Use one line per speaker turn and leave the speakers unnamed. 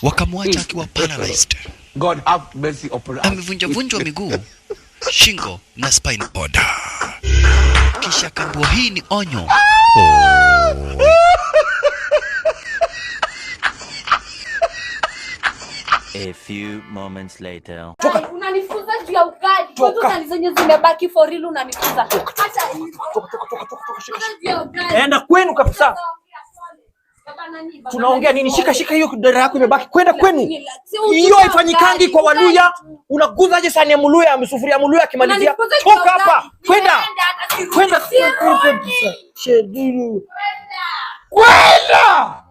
Wakamwacha akiwa paralyzed.
God have mercy upon us.
Amevunjwa miguu, shingo na spine cord. Kisha kaambiwa hii ni onyo.
A few moments later.
Unanifuza juu ya ugali. Kwanza zenye zimebaki for real unanifuza. Acha hivi.
Enda kwenu kabisa. Tunaongea nini? Shika hiyo dera yako imebaki. Kwenda kwenu. Hiyo haifanyikangi kwa Waluya. Unaguzaje sahani ya Mluya, amsufuria ya Mluya akimalizia? Toka hapa. Kwenda. Kwenda. Kwenda.